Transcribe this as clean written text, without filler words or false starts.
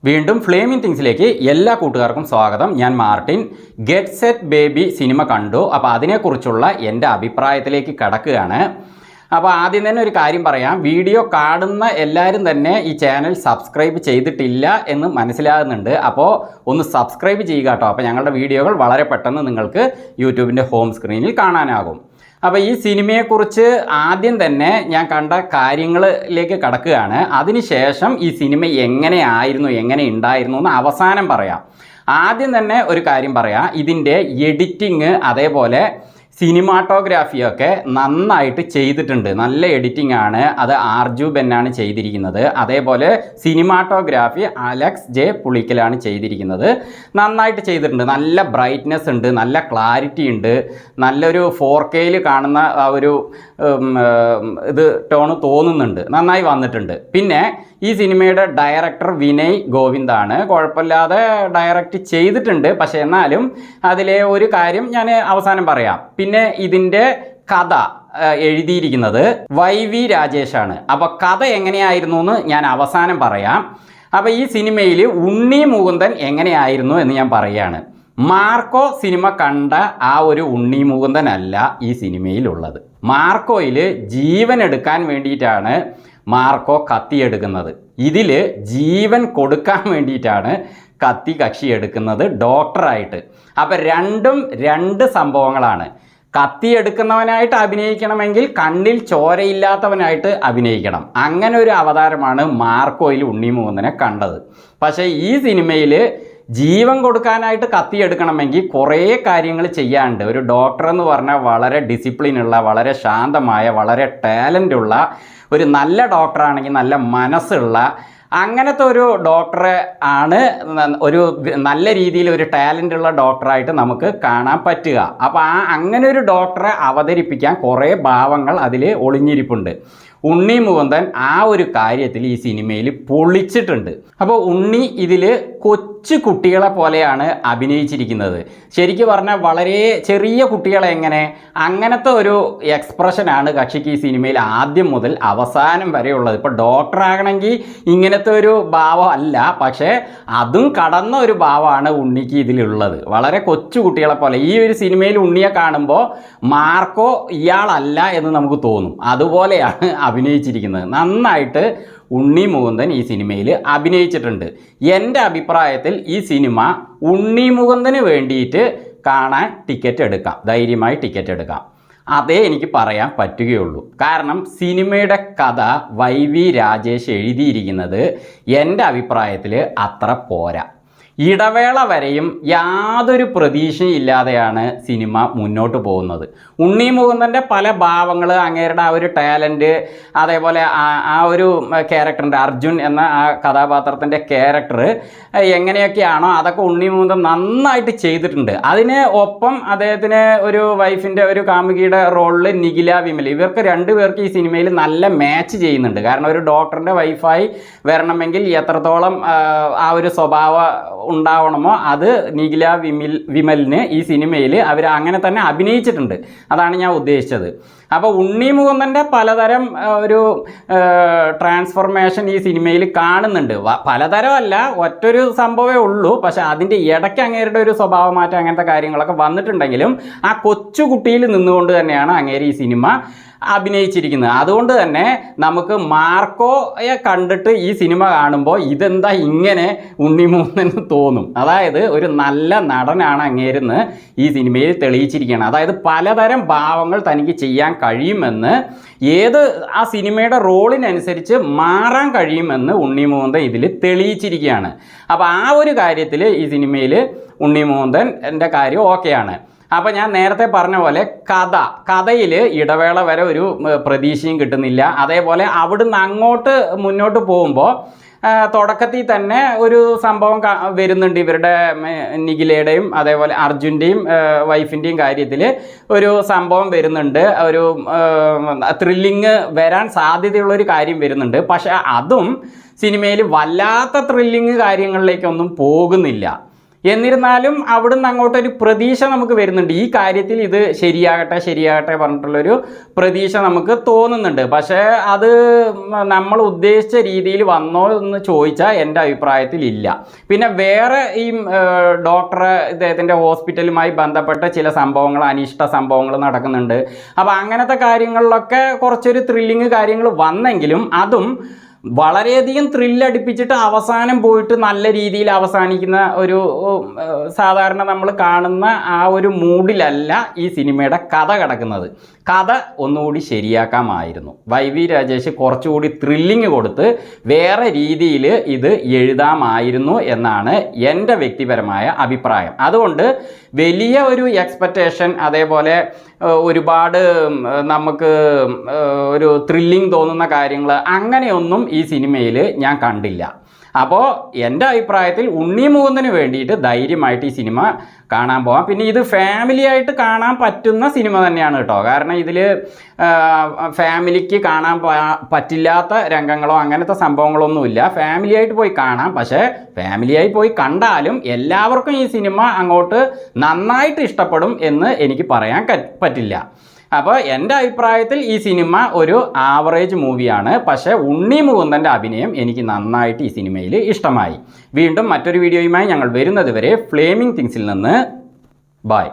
വീണ്ടും ഫ്ലേമിംഗ് തിങ്സിലേക്ക് എല്ലാ കൂട്ടുകാർക്കും സ്വാഗതം. ഞാൻ Martin. Get set baby cinema കണ്ടു. അപ്പോൾ അതിനെക്കുറിച്ചുള്ള എൻ്റെ അഭിപ്രായത്തിലേക്ക് കടക്കുകയാണ്. അപ്പോൾ ആദ്യം തന്നെ ഒരു കാര്യം പറയാം. വീഡിയോ കാണുന്ന എല്ലാവരും തന്നെ ഈ ചാനൽ സബ്സ്ക്രൈബ് ചെയ്തിട്ടില്ല എന്ന് മനസ്സിലാകുന്നുണ്ട്. അപ്പോൾ ഒന്ന് സബ്സ്ക്രൈബ് ചെയ്യുക കേട്ടോ. അപ്പോൾ ഞങ്ങളുടെ വീഡിയോകൾ വളരെ പെട്ടെന്ന് നിങ്ങൾക്ക് യൂട്യൂബിൻ്റെ ഹോം സ്ക്രീനിൽ കാണാനാകും. അപ്പോൾ ഈ സിനിമയെക്കുറിച്ച് ആദ്യം തന്നെ ഞാൻ കണ്ട കാര്യങ്ങളിലേക്ക് കടക്കുകയാണ്. അതിനുശേഷം ഈ സിനിമ എങ്ങനെയായിരുന്നു, എങ്ങനെ ഉണ്ടായിരുന്നു എന്ന് അവസാനം പറയാം. ആദ്യം തന്നെ ഒരു കാര്യം പറയാം. ഇതിൻ്റെ എഡിറ്റിങ് അതേപോലെ സിനിമാറ്റോഗ്രാഫിയൊക്കെ നന്നായിട്ട് ചെയ്തിട്ടുണ്ട്. നല്ല എഡിറ്റിംഗ് ആണ്. അത് ആർജു ബെന്നാണ് ചെയ്തിരിക്കുന്നത്. അതേപോലെ സിനിമാറ്റോഗ്രാഫി അലക്സ് ജെ പുളിക്കലാണ് ചെയ്തിരിക്കുന്നത്. നന്നായിട്ട് ചെയ്തിട്ടുണ്ട്. നല്ല ബ്രൈറ്റ്നെസ് ഉണ്ട്, നല്ല ക്ലാരിറ്റി ഉണ്ട്, നല്ലൊരു 4Kയിൽ കാണുന്ന ആ ഒരു ഇത് ടോണ് തോന്നുന്നുണ്ട്. നന്നായി വന്നിട്ടുണ്ട്. പിന്നെ ഈ സിനിമയുടെ ഡയറക്ടർ വിനയ് ഗോവിന്ദാണ്. കുഴപ്പമില്ലാതെ ഡയറക്റ്റ് ചെയ്തിട്ടുണ്ട്. പക്ഷേ എന്നാലും അതിലെ ഒരു കാര്യം ഞാൻ അവസാനം പറയാം. പിന്നെ ഇതിൻ്റെ കഥ എഴുതിയിരിക്കുന്നത് YV രാജേഷാണ്. അപ്പോൾ കഥ എങ്ങനെയായിരുന്നു എന്ന് ഞാൻ അവസാനം പറയാം. അപ്പോൾ ഈ സിനിമയിൽ ഉണ്ണി മുകുന്ദൻ എങ്ങനെയായിരുന്നു എന്ന് ഞാൻ പറയുകയാണ്. മാർക്കോ സിനിമ കണ്ട ആ ഒരു ഉണ്ണി മുകുന്ദനല്ല ഈ സിനിമയിലുള്ളത്. മാർക്കോയിൽ ജീവൻ എടുക്കാൻ വേണ്ടിയിട്ടാണ് മാർക്കോ കത്തിയെടുക്കുന്നത്. ഇതിൽ ജീവൻ കൊടുക്കാൻ വേണ്ടിയിട്ടാണ് കക്ഷി എടുക്കുന്നത് ഡോക്ടറായിട്ട്. അപ്പം രണ്ടും രണ്ട് സംഭവങ്ങളാണ്. കത്തിയെടുക്കുന്നവനായിട്ട് അഭിനയിക്കണമെങ്കിൽ കണ്ണിൽ ചോരയില്ലാത്തവനായിട്ട് അഭിനയിക്കണം. അങ്ങനെ ഒരു അവതാരമാണ് മാർക്കോയിൽ ഉണ്ണി മുകുന്ദനെ കണ്ടത്. പക്ഷേ ഈ സിനിമയിൽ ജീവൻ കൊടുക്കാനായിട്ട് കത്തിയെടുക്കണമെങ്കിൽ കുറേ കാര്യങ്ങൾ ചെയ്യാണ്ട്. ഒരു ഡോക്ടർ എന്ന് പറഞ്ഞാൽ വളരെ ഡിസിപ്ലിനുള്ള, വളരെ ശാന്തമായ, വളരെ ടാലൻ്റുള്ള ഒരു നല്ല ഡോക്ടറാണെങ്കിൽ നല്ല മനസ്സുള്ള അങ്ങനത്തെ ഒരു ഡോക്ടറെ ആണ് ഒരു നല്ല രീതിയിൽ ഒരു ടാലൻ്റുള്ള ഡോക്ടറായിട്ട് നമുക്ക് കാണാൻ പറ്റുക. അപ്പോൾ അങ്ങനെ ഒരു ഡോക്ടറെ അവതരിപ്പിക്കാൻ കുറേ ഭാവങ്ങൾ അതിൽ ഒളിഞ്ഞിരിപ്പുണ്ട്. ഉണ്ണി മുകുന്ദൻ ആ ഒരു കാര്യത്തിൽ ഈ സിനിമയിൽ പൊളിച്ചിട്ടുണ്ട്. അപ്പോൾ ഉണ്ണി ഇതിൽ കൊച്ചു കുട്ടികളെ പോലെയാണ് അഭിനയിച്ചിരിക്കുന്നത്. ശരിക്കും പറഞ്ഞാൽ വളരെ ചെറിയ കുട്ടികളെ എങ്ങനെ അങ്ങനത്തെ ഒരു എക്സ്പ്രഷനാണ് കക്ഷിക്ക് ഈ സിനിമയിൽ ആദ്യം മുതൽ അവസാനം വരെ ഉള്ളത്. ഇപ്പോൾ ഡോക്ടറാകണമെങ്കിൽ ഇങ്ങനത്തെ ഒരു ഭാവം അല്ല, പക്ഷേ അതും കടന്ന ഒരു ഭാവമാണ് ഉണ്ണിക്ക് ഇതിലുള്ളത്. വളരെ കൊച്ചു കുട്ടികളെ പോലെ ഈ ഒരു സിനിമയിൽ ഉണ്ണിയെ കാണുമ്പോൾ മാർക്കോ ഇയാളല്ല എന്ന് നമുക്ക് തോന്നും. അതുപോലെയാണ് അഭിനയിച്ചിരിക്കുന്നത്. നന്നായിട്ട് ഉണ്ണി മുകുന്ദൻ ഈ സിനിമയിൽ അഭിനയിച്ചിട്ടുണ്ട്. എൻ്റെ അഭിപ്രായത്തിൽ ഈ സിനിമ ഉണ്ണി മുകുന്ദന് വേണ്ടിയിട്ട് കാണാൻ ടിക്കറ്റ് എടുക്കാം, ധൈര്യമായി ടിക്കറ്റ് എടുക്കാം. അതേ എനിക്ക് പറയാൻ പറ്റുകയുള്ളൂ. കാരണം സിനിമയുടെ കഥ YV രാജേഷ് എഴുതിയിരിക്കുന്നത് എൻ്റെ അഭിപ്രായത്തിൽ അത്ര പോരാ. ഇടവേള വരെയും യാതൊരു പ്രതീക്ഷയും ഇല്ലാതെയാണ് സിനിമ മുന്നോട്ട് പോകുന്നത്. ഉണ്ണി മുകുന്ദൻ്റെ പല ഭാവങ്ങൾ, അങ്ങേരുടെ ആ ഒരു ടാലൻറ്റ്, അതേപോലെ ആ ഒരു ക്യാരക്ടറിൻ്റെ അർജുൻ എന്ന ആ കഥാപാത്രത്തിൻ്റെ ക്യാരക്ടർ എങ്ങനെയൊക്കെയാണോ അതൊക്കെ ഉണ്ണി മുകുന്ദൻ നന്നായിട്ട് ചെയ്തിട്ടുണ്ട്. അതിന് ഒപ്പം അദ്ദേഹത്തിന് ഒരു വൈഫിൻ്റെ ഒരു കാമുകിയുടെ റോളിൽ നിഖില വിമൽ, ഇവർക്ക് രണ്ടുപേർക്ക് ഈ സിനിമയിൽ നല്ല മാച്ച് ചെയ്യുന്നുണ്ട്. കാരണം ഒരു ഡോക്ടറിൻ്റെ വൈഫായി വരണമെങ്കിൽ എത്രത്തോളം ആ ഒരു സ്വഭാവം ഉണ്ടാവണമോ അത് നിഖില വിമലിന് ഈ സിനിമയിൽ അവർ അങ്ങനെ തന്നെ അഭിനയിച്ചിട്ടുണ്ട്. അതാണ് ഞാൻ ഉദ്ദേശിച്ചത്. അപ്പോൾ ഉണ്ണി മുകുന്ദൻ്റെ പലതരം ഒരു ട്രാൻസ്ഫോർമേഷൻ ഈ സിനിമയിൽ കാണുന്നുണ്ട്. പലതരമല്ല, ഒറ്റൊരു സംഭവമേ ഉള്ളൂ. പക്ഷേ അതിൻ്റെ ഇടയ്ക്ക് അങ്ങേരുടെ ഒരു സ്വഭാവമാറ്റം അങ്ങനത്തെ കാര്യങ്ങളൊക്കെ വന്നിട്ടുണ്ടെങ്കിലും ആ കൊച്ചു കുട്ടിയിൽ നിന്നുകൊണ്ട് തന്നെയാണ് അങ്ങേര് ഈ സിനിമ അഭിനയിച്ചിരിക്കുന്നത്. അതുകൊണ്ട് തന്നെ നമുക്ക് മാർക്കോയെ കണ്ടിട്ട് ഈ സിനിമ കാണുമ്പോൾ ഇതെന്താ ഇങ്ങനെ ഉണ്ണി മുകുന്ദൻ തോന്നും. അതായത് ഒരു നല്ല നടനാണ് അങ്ങേരെന്ന് ഈ സിനിമയിൽ തെളിയിച്ചിരിക്കുകയാണ്. അതായത് പലതരം ഭാവങ്ങൾ തനിക്ക് ചെയ്യാൻ കഴിയുമെന്ന്, ഏത് ആ സിനിമയുടെ റോളിനനുസരിച്ച് മാറാൻ കഴിയുമെന്ന് ഉണ്ണി മുകുന്ദൻ ഇതിൽ തെളിയിച്ചിരിക്കുകയാണ്. അപ്പോൾ ആ ഒരു കാര്യത്തിൽ ഈ സിനിമയിൽ ഉണ്ണി മുകുന്ദൻ്റെ കാര്യം ഓക്കെയാണ്. അപ്പോൾ ഞാൻ നേരത്തെ പറഞ്ഞ പോലെ കഥയിൽ ഇടവേള വരെ ഒരു പ്രതീക്ഷയും കിട്ടുന്നില്ല. അതേപോലെ അവിടുന്ന് അങ്ങോട്ട് മുന്നോട്ട് പോകുമ്പോൾ തുടക്കത്തിൽ തന്നെ ഒരു സംഭവം വരുന്നുണ്ട്. ഇവരുടെ നിഖിലയുടെയും അതേപോലെ അർജുൻ്റെയും വൈഫിൻ്റെയും കാര്യത്തിൽ ഒരു സംഭവം വരുന്നുണ്ട്. ഒരു ത്രില്ലിങ് വരാൻ സാധ്യതയുള്ളൊരു കാര്യം വരുന്നുണ്ട്. പക്ഷേ അതും സിനിമയിൽ വല്ലാത്ത ത്രില്ലിങ് കാര്യങ്ങളിലേക്കൊന്നും പോകുന്നില്ല. എന്നിരുന്നാലും അവിടുന്ന് അങ്ങോട്ടൊരു പ്രതീക്ഷ നമുക്ക് വരുന്നുണ്ട്. ഈ കാര്യത്തിൽ ഇത് ശരിയാകട്ടെ പറഞ്ഞിട്ടുള്ളൊരു പ്രതീക്ഷ നമുക്ക് തോന്നുന്നുണ്ട്. പക്ഷേ അത് നമ്മൾ ഉദ്ദേശിച്ച രീതിയിൽ വന്നോ എന്ന് ചോദിച്ചാൽ എൻ്റെ അഭിപ്രായത്തിൽ ഇല്ല. പിന്നെ വേറെ ഈ ഡോക്ടറെ ഇദ്ദേഹത്തിൻ്റെ ഹോസ്പിറ്റലുമായി ബന്ധപ്പെട്ട ചില സംഭവങ്ങൾ, അനിഷ്ട സംഭവങ്ങൾ നടക്കുന്നുണ്ട്. അപ്പോൾ അങ്ങനത്തെ കാര്യങ്ങളിലൊക്കെ കുറച്ചൊരു ത്രില്ലിങ് കാര്യങ്ങൾ വന്നെങ്കിലും അതും വളരെയധികം ത്രില്ലടിപ്പിച്ചിട്ട് അവസാനം പോയിട്ട് നല്ല രീതിയിൽ അവസാനിക്കുന്ന ഒരു സാധാരണ നമ്മൾ കാണുന്ന ആ ഒരു മൂഡിലല്ല ഈ സിനിമയുടെ കഥ കിടക്കുന്നത്. കഥ ഒന്നുകൂടി ശരിയാക്കാമായിരുന്നു. വൈവി രാജേഷ് കുറച്ചുകൂടി ത്രില്ലിങ് കൊടുത്ത് വേറെ രീതിയിൽ ഇത് എഴുതാമായിരുന്നു എന്നാണ് എൻ്റെ വ്യക്തിപരമായ അഭിപ്രായം. അതുകൊണ്ട് വലിയ ഒരു എക്സ്പെക്റ്റേഷൻ, അതേപോലെ ഒരുപാട് നമുക്ക് ഒരു ത്രില്ലിങ് തോന്നുന്ന കാര്യങ്ങൾ അങ്ങനെയൊന്നും ഈ സിനിമയിൽ ഞാൻ കണ്ടില്ല. അപ്പോൾ എൻ്റെ അഭിപ്രായത്തിൽ ഉണ്ണി മുകുന്ദന് വേണ്ടിയിട്ട് ധൈര്യമായിട്ട് ഈ സിനിമ കാണാൻ പോകാം. പിന്നെ ഇത് ഫാമിലി ആയിട്ട് കാണാൻ പറ്റുന്ന സിനിമ തന്നെയാണ് കേട്ടോ. കാരണം ഇതിൽ ഫാമിലിക്ക് കാണാൻ പറ്റില്ലാത്ത രംഗങ്ങളോ അങ്ങനത്തെ സംഭവങ്ങളൊന്നുമില്ല. ഫാമിലി ആയിട്ട് പോയി കാണാം. പക്ഷേ ഫാമിലിയായി പോയി കണ്ടാലും എല്ലാവർക്കും ഈ സിനിമ അങ്ങോട്ട് നന്നായിട്ട് ഇഷ്ടപ്പെടും എന്ന് എനിക്ക് പറയാൻ പറ്റില്ല. അപ്പോൾ എൻ്റെ അഭിപ്രായത്തിൽ ഈ സിനിമ ഒരു ആവറേജ് മൂവിയാണ്. പക്ഷേ ഉണ്ണി മുകുന്ദൻ്റെ അഭിനയം എനിക്ക് നന്നായിട്ട് ഈ സിനിമയിൽ ഇഷ്ടമായി. വീണ്ടും മറ്റൊരു വീഡിയോയുമായി ഞങ്ങൾ വരുന്നത് വരെ ഫ്ലേമിംഗ് തിങ്സിൽ നിന്ന് ബൈ.